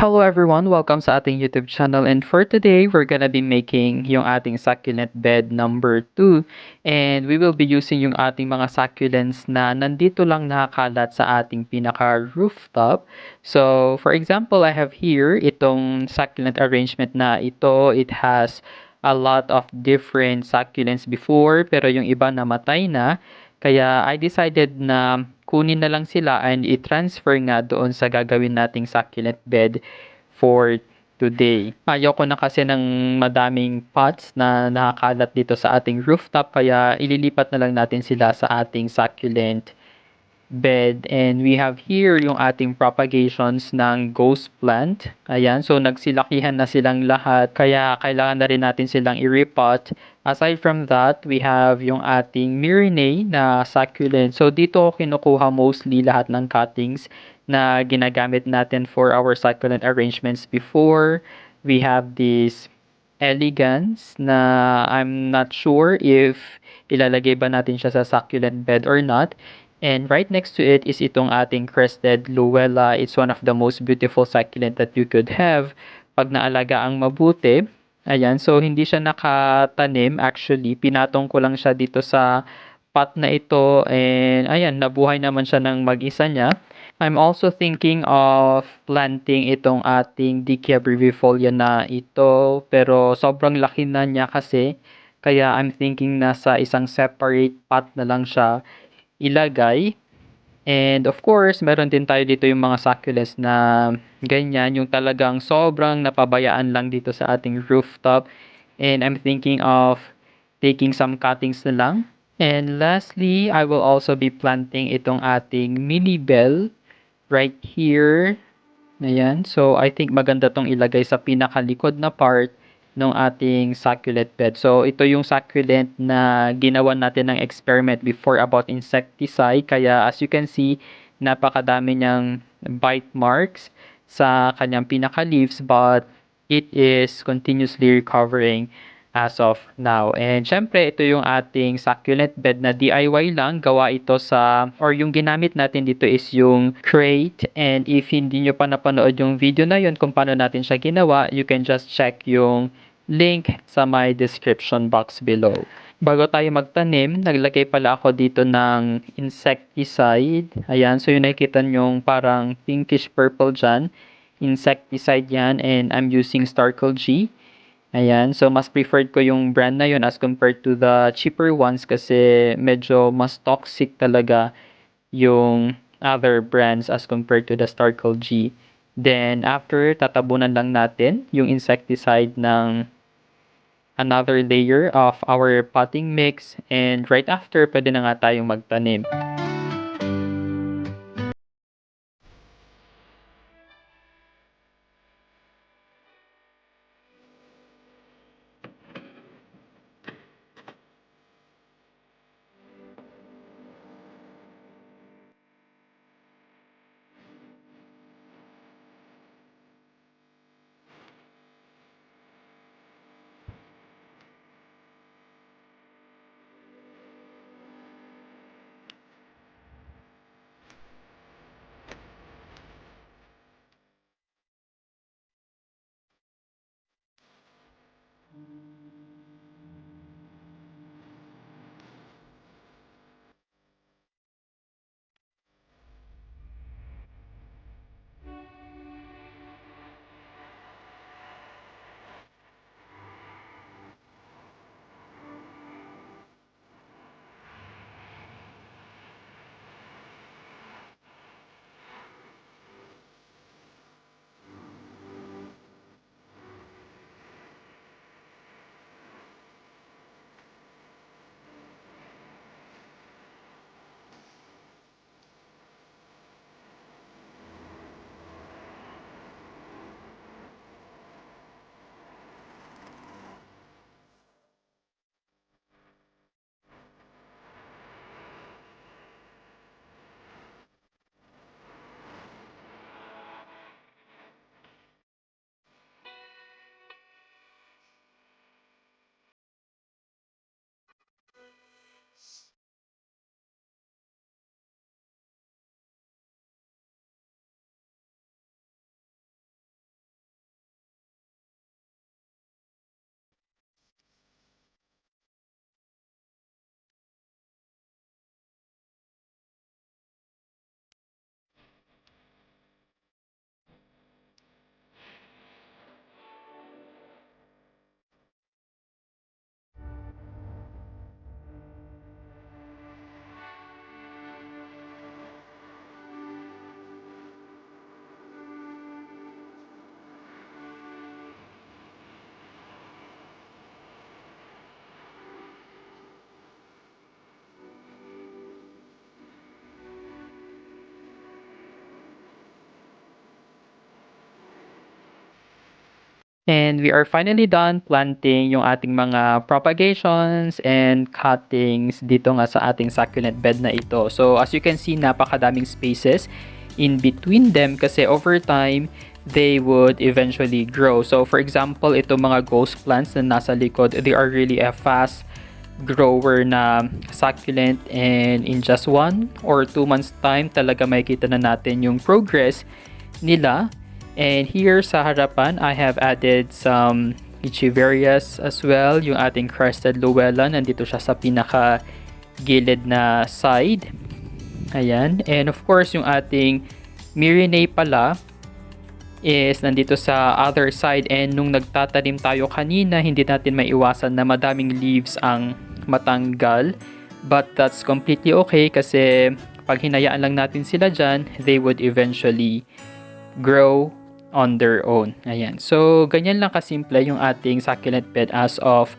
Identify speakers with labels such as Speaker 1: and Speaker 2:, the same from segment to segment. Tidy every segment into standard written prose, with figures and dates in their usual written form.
Speaker 1: Hello everyone, welcome sa ating YouTube channel, and for today, we're gonna be making yung ating succulent bed number 2, and we will be using yung ating mga succulents na nandito lang nakakalat sa ating pinaka rooftop. So for example, I have here itong succulent arrangement na ito. It has a lot of different succulents before, pero yung iba namatay na. Kaya I decided na kunin na lang sila and i-transfer nga doon sa gagawin nating succulent bed for today. Ayoko na kasi ng madaming pots na nakakalat dito sa ating rooftop, kaya ililipat na lang natin sila sa ating succulent bed. And we have here yung ating propagations ng ghost plant. Ayan, so nagsilakihan na silang lahat, kaya kailangan na rin natin silang i-repot. Aside from that, we have yung ating Myrinae na succulent. So dito kinukuha mostly lahat ng cuttings na ginagamit natin for our succulent arrangements before. We have this elegance na I'm not sure if ilalagay ba natin siya sa succulent bed or not. And right next to it is itong ating crested Luella. It's one of the most beautiful succulent that you could have pag naalagaan mabuti. Ayan, so hindi siya nakatanim actually. Pinatong ko lang siya dito sa pot na ito, and ayan, nabuhay naman siya ng mag-isa niya. I'm also thinking of planting itong ating Dickia brevifolia na ito, pero sobrang laki na niya kasi, kaya I'm thinking na sa isang separate pot na lang siya ilagay. And of course, meron din tayo dito yung mga succulents na ganyan, yung talagang sobrang napabayaan lang dito sa ating rooftop. And I'm thinking of taking some cuttings na lang. And lastly, I will also be planting itong ating mini bell right here. Ayan. So, I think maganda tong ilagay sa pinakalikod na part ng ating succulent bed. So, ito yung succulent na ginawa natin ng experiment before about insecticide. Kaya, as you can see, napakadami niyang bite marks sa kanyang pinaka-leaves, but it is continuously recovering as of now. And syempre, ito yung ating succulent bed na DIY lang. Gawa ito sa, or yung ginamit natin dito is yung crate. And if hindi nyo pa napanood yung video na yun kung paano natin siya ginawa, you can just check yung link sa my description box below. Bago tayo magtanim, naglagay pala ako dito ng insecticide. Ayan, so yung nakikita nyong parang pinkish purple dyan, insecticide yan, and I'm using Starkle G. Ayan, so mas preferred ko yung brand na yun as compared to the cheaper ones, kasi medyo mas toxic talaga yung other brands as compared to the Starkle G. Then after, tatabunan lang natin yung insecticide ng another layer of our potting mix, and right after, pwede na nga tayong magtanim. And we are finally done planting yung ating mga propagations and cuttings dito nga sa ating succulent bed na ito. So as you can see, napakadaming spaces in between them kasi over time, they would eventually grow. So for example, ito mga ghost plants na nasa likod, they are really a fast grower na succulent, and in just 1 or 2 months time talaga makikita na natin yung progress nila. And here sa harapan, I have added some Echeverias as well. Yung ating crested Luella, nandito siya sa pinaka gilid na side. Ayan. And of course, yung ating Myrinae pala is nandito sa other side, and nung nagtatanim tayo kanina, hindi natin maiwasan na madaming leaves ang matanggal. But that's completely okay kasi pag hinayaan lang natin sila dyan, they would eventually grow on their own. Ayan. So, ganyan lang kasimple yung ating succulent bed as of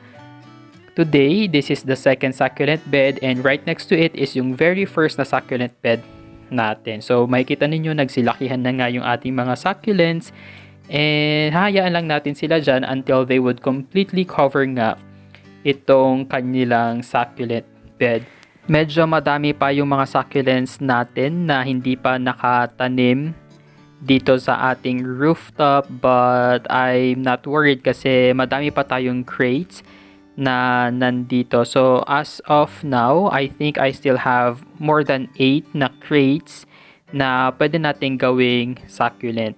Speaker 1: today. This is the second succulent bed, and right next to it is yung very first na succulent bed natin. So, makikita ninyo, nagsilakihan na nga yung ating mga succulents, and hahayaan lang natin sila dyan until they would completely cover nga itong kanilang succulent bed. Medyo madami pa yung mga succulents natin na hindi pa nakatanim dito sa ating rooftop, but I'm not worried kasi madami pa tayong crates na nandito. So as of now, I think I still have more than 8 na crates na pwede nating gawing succulent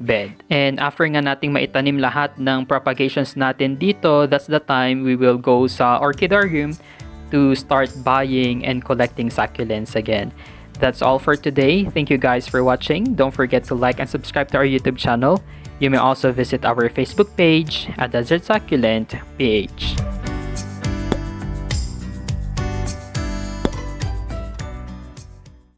Speaker 1: bed. And after nga nating maitanim lahat ng propagations natin dito, that's the time we will go sa orchidarium to start buying and collecting succulents again. That's all for today. Thank you guys for watching. Don't forget to like and subscribe to our YouTube channel. You may also visit our Facebook page at Desert Succulent PH.